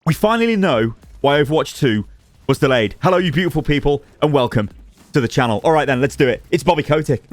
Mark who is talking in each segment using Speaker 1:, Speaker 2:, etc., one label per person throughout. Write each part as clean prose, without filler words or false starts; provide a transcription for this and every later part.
Speaker 1: We finally know why Overwatch 2 was delayed. Hello, you beautiful people, and welcome to the channel. All right, then, let's do it. It's Bobby Kotick.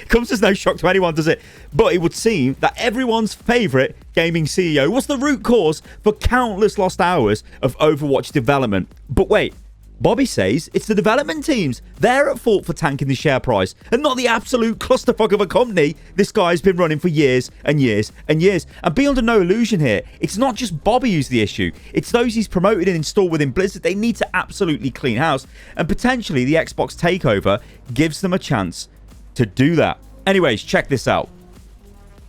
Speaker 1: Comes as no shock to anyone, does it? But it would seem that everyone's favorite gaming CEO was the root cause for countless lost hours of Overwatch development. But wait, Bobby says it's the development teams. They're at fault for tanking the share price and not the absolute clusterfuck of a company this guy's been running for years and years and years. And be under no illusion here, it's not just Bobby who's the issue. It's those he's promoted and installed within Blizzard. They need to absolutely clean house. And potentially the Xbox takeover gives them a chance to do that. Anyways, check this out.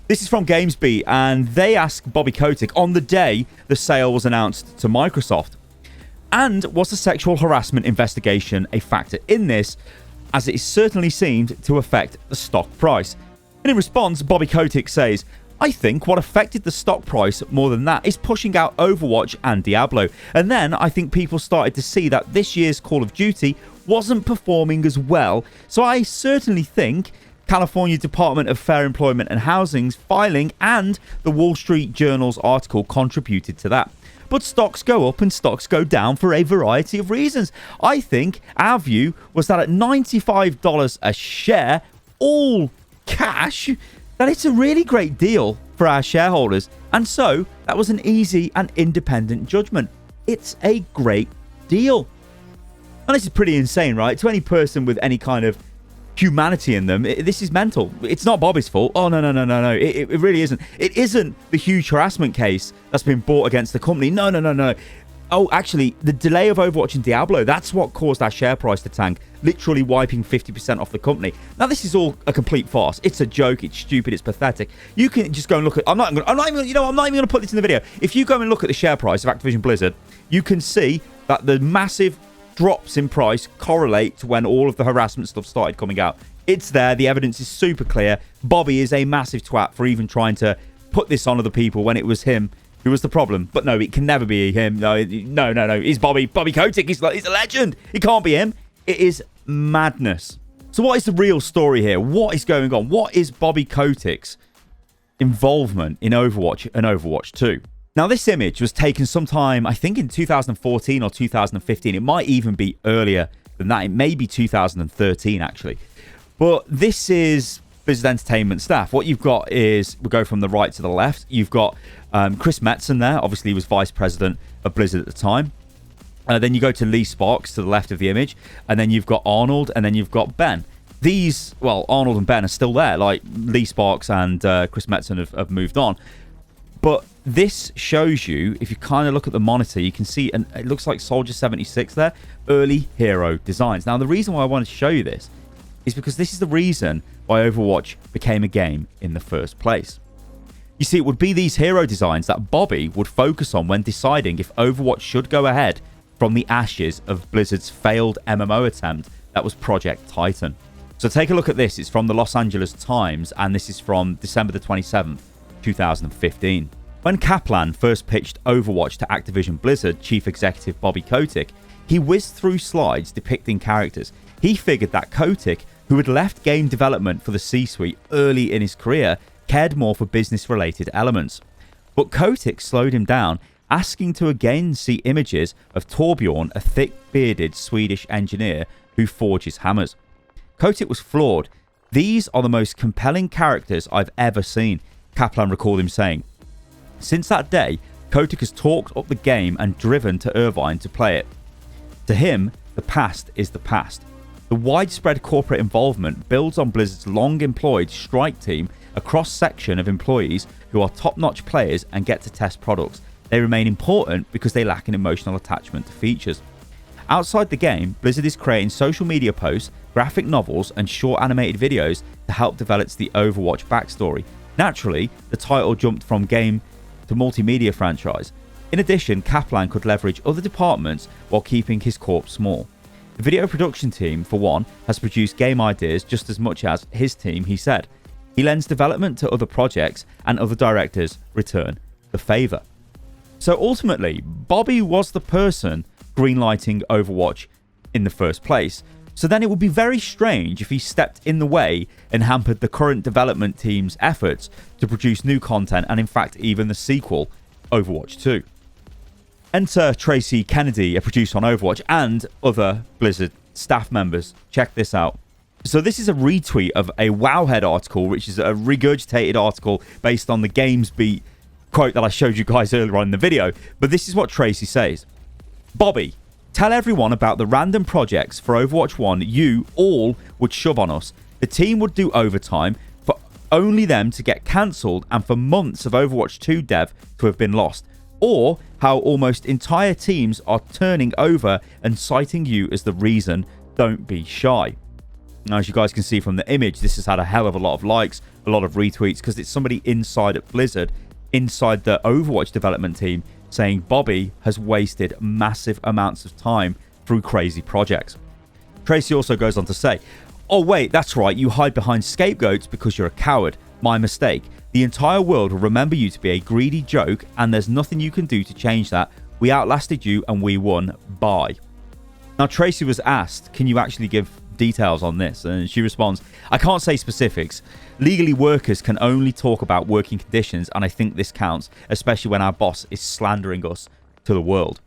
Speaker 1: This is from GamesBeat, and they asked Bobby Kotick on the day the sale was announced to Microsoft. And was the sexual harassment investigation a factor in this, as it certainly seemed to affect the stock price? And in response, Bobby Kotick says, I think what affected the stock price more than that is pushing out Overwatch and Diablo. And then I think people started to see that this year's Call of Duty wasn't performing as well. So I certainly think California Department of Fair Employment and Housing's filing and the Wall Street Journal's article contributed to that. But stocks go up and stocks go down for a variety of reasons. I think our view was that at $95 a share, all cash, that it's a really great deal for our shareholders. And so that was an easy and independent judgment. It's a great deal. And this is pretty insane, right? To any person with any kind of humanity in them, this is mental. It's not Bobby's fault. Oh, no. It really isn't. It isn't the huge harassment case that's been brought against the company. No. Oh, actually, the delay of Overwatch and Diablo, that's what caused our share price to tank, literally wiping 50% off the company. Now, this is all a complete farce. It's a joke. It's stupid. It's pathetic. You can just go and look at... I'm not even going to put this in the video. If you go and look at the share price of Activision Blizzard, you can see that the massive drops in price correlate to when all of the harassment stuff started coming out. It's there. The evidence is super clear. Bobby is a massive twat for even trying to put this on other people when it was him who was the problem. But no, it can never be him. No. It's Bobby Kotick. He's a legend. It can't be him. It is madness. So what is the real story here? What is going on? What is Bobby Kotick's involvement in Overwatch and Overwatch 2? Now, this image was taken sometime, I think, in 2014 or 2015. It might even be earlier than that. It may be 2013, actually. But this is Blizzard Entertainment staff. What you've got is, we'll go from the right to the left. You've got Chris Metzen there. Obviously, he was vice president of Blizzard at the time. Then you go to Lee Sparks to the left of the image. And then you've got Arnold, and then you've got Ben. These, well, Arnold and Ben are still there. Like, Lee Sparks and Chris Metzen have moved on. But this shows you, if you kind of look at the monitor, you can see, and it looks like Soldier 76 there, early hero designs. Now, the reason why I wanted to show you this is because this is the reason why Overwatch became a game in the first place. You see, it would be these hero designs that Bobby would focus on when deciding if Overwatch should go ahead from the ashes of Blizzard's failed MMO attempt that was Project Titan. So take a look at this. It's from the Los Angeles Times, and this is from December the 27th. 2015. When Kaplan first pitched Overwatch to Activision Blizzard chief executive Bobby Kotick, he whizzed through slides depicting characters. He figured that Kotick, who had left game development for the C-suite early in his career, cared more for business-related elements. But Kotick slowed him down, asking to again see images of Torbjorn, a thick-bearded Swedish engineer who forges hammers. Kotick was floored. These are the most compelling characters I've ever seen, Kaplan recalled him saying. Since that day, Kotick has talked up the game and driven to Irvine to play it. To him, the past is the past. The widespread corporate involvement builds on Blizzard's long-employed strike team, a cross-section of employees who are top-notch players and get to test products. They remain important because they lack an emotional attachment to features. Outside the game, Blizzard is creating social media posts, graphic novels, and short animated videos to help develop the Overwatch backstory. Naturally, the title jumped from game to multimedia franchise. In addition, Kaplan could leverage other departments while keeping his corp small. The video production team, for one, has produced game ideas just as much as his team, he said. He lends development to other projects, and other directors return the favour. So ultimately, Bobby was the person greenlighting Overwatch in the first place. So then it would be very strange if he stepped in the way and hampered the current development team's efforts to produce new content and in fact even the sequel, Overwatch 2. Enter Tracy Kennedy, a producer on Overwatch, and other Blizzard staff members. Check this out. So this is a retweet of a Wowhead article, which is a regurgitated article based on the GamesBeat quote that I showed you guys earlier on in the video. But this is what Tracy says. Bobby, tell everyone about the random projects for Overwatch 1 you all would shove on us. The team would do overtime for only them to get cancelled and for months of Overwatch 2 dev to have been lost. Or how almost entire teams are turning over and citing you as the reason. Don't be shy. Now, as you guys can see from the image, this has had a hell of a lot of likes, a lot of retweets, because it's somebody inside at Blizzard, inside the Overwatch development team, saying Bobby has wasted massive amounts of time through crazy projects. Tracy also goes on to say, oh wait, that's right, you hide behind scapegoats because you're a coward. My mistake. The entire world will remember you to be a greedy joke, and there's nothing you can do to change that. We outlasted you and we won. Bye. Now, Tracy was asked, can you actually give details on this? And she responds, I can't say specifics. Legally, workers can only talk about working conditions, and I think this counts, especially when our boss is slandering us to the world.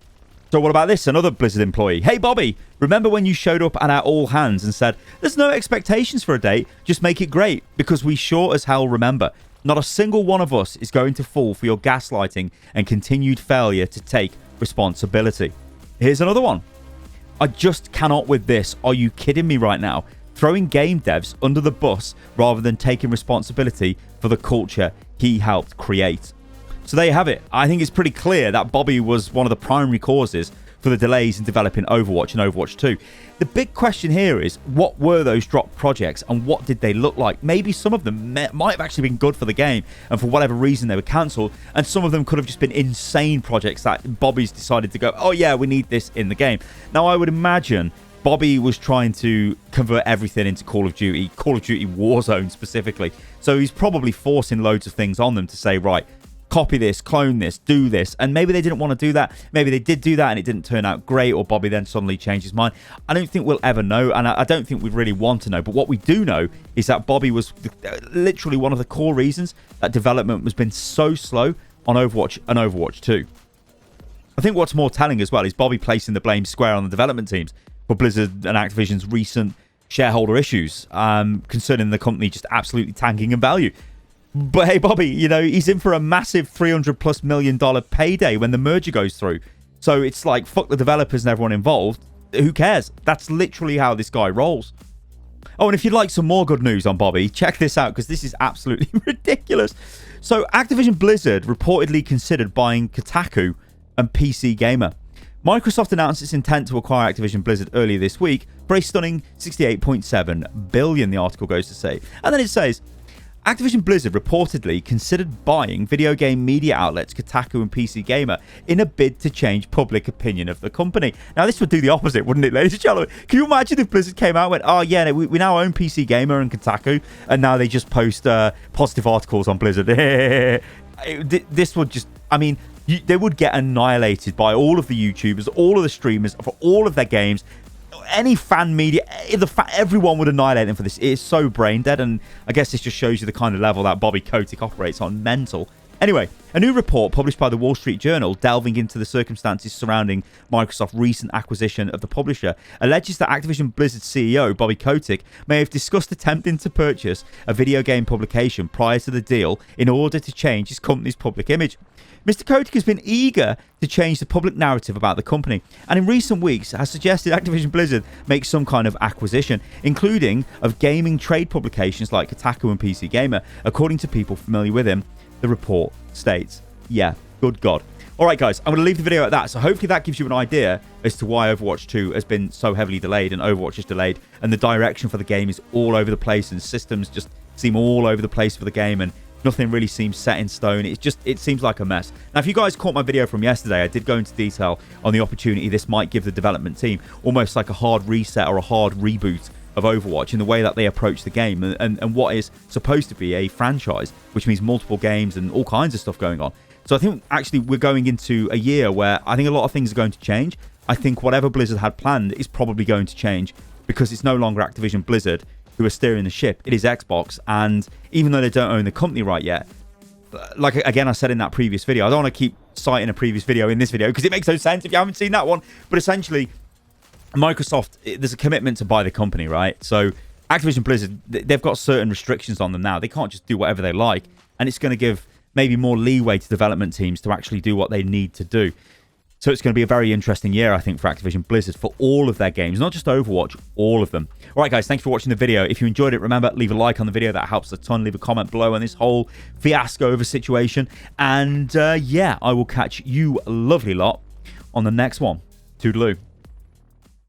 Speaker 1: So what about this? Another Blizzard employee. Hey, Bobby, remember when you showed up at our all hands and said, there's no expectations for a date, just make it great, because we sure as hell remember. Not a single one of us is going to fall for your gaslighting and continued failure to take responsibility. Here's another one. I just cannot with this. Are you kidding me right now? Throwing game devs under the bus rather than taking responsibility for the culture he helped create. So there you have it. I think it's pretty clear that Bobby was one of the primary causes for the delays in developing Overwatch and Overwatch 2. The big question here is, what were those dropped projects and what did they look like? Maybe some of them might have actually been good for the game and for whatever reason they were cancelled, and some of them could have just been insane projects that Bobby's decided to go, oh yeah, we need this in the game. Now, I would imagine Bobby was trying to convert everything into Call of Duty Warzone specifically. So he's probably forcing loads of things on them to say, right, copy this, clone this, do this. And maybe they didn't want to do that. Maybe they did do that and it didn't turn out great, or Bobby then suddenly changed his mind. I don't think we'll ever know, and I don't think we really want to know. But what we do know is that Bobby was literally one of the core reasons that development has been so slow on Overwatch and Overwatch 2. I think what's more telling as well is Bobby placing the blame square on the development teams for Blizzard and Activision's recent shareholder issues concerning the company just absolutely tanking in value. But hey, Bobby, you know, he's in for a massive $300+ million payday when the merger goes through. So it's like, fuck the developers and everyone involved. Who cares? That's literally how this guy rolls. Oh, and if you'd like some more good news on Bobby, check this out, because this is absolutely ridiculous. So Activision Blizzard reportedly considered buying Kotaku and PC Gamer. Microsoft announced its intent to acquire Activision Blizzard earlier this week for a stunning $68.7 billion, the article goes to say. And then it says, Activision Blizzard reportedly considered buying video game media outlets Kotaku and PC Gamer in a bid to change public opinion of the company. Now, this would do the opposite, wouldn't it, ladies and gentlemen? Can you imagine if Blizzard came out and went, oh, yeah, we now own PC Gamer and Kotaku, and now they just post positive articles on Blizzard? This would just, I mean, they would get annihilated by all of the YouTubers, all of the streamers, for all of their games. Any fan media, everyone would annihilate them for this. It is so brain dead, and I guess this just shows you the kind of level that Bobby Kotick operates on. Mental. Anyway, a new report published by the Wall Street Journal delving into the circumstances surrounding Microsoft's recent acquisition of the publisher alleges that Activision Blizzard CEO Bobby Kotick may have discussed attempting to purchase a video game publication prior to the deal in order to change his company's public image. Mr. Kotick has been eager to change the public narrative about the company, and in recent weeks has suggested Activision Blizzard make some kind of acquisition, including of gaming trade publications like Kotaku and PC Gamer. According to people familiar with him, the report states, yeah, good God. Alright guys, I'm going to leave the video at that, so hopefully that gives you an idea as to why Overwatch 2 has been so heavily delayed and Overwatch is delayed, and the direction for the game is all over the place, and systems just seem all over the place for the game, and nothing really seems set in stone. It seems like a mess. Now, if you guys caught my video from yesterday, I did go into detail on the opportunity this might give the development team, almost like a hard reset or a hard reboot of Overwatch in the way that they approach the game and what is supposed to be a franchise, which means multiple games and all kinds of stuff going on. So I think actually we're going into a year where I think a lot of things are going to change. I think whatever Blizzard had planned is probably going to change, because it's no longer Activision Blizzard who are steering the ship. It is Xbox, and even though they don't own the company right yet, like again I said in that previous video, I don't want to keep cite in a previous video in this video because it makes no sense if you haven't seen that one. But essentially, Microsoft, there's a commitment to buy the company, right? So Activision Blizzard, they've got certain restrictions on them now. They can't just do whatever they like. And it's going to give maybe more leeway to development teams to actually do what they need to do. So it's going to be a very interesting year, I think, for Activision Blizzard for all of their games, not just Overwatch, all of them. All right, guys, thanks for watching the video. If you enjoyed it, remember, leave a like on the video. That helps a ton. Leave a comment below on this whole fiasco of a situation. And yeah, I will catch you lovely lot on the next one. Toodaloo.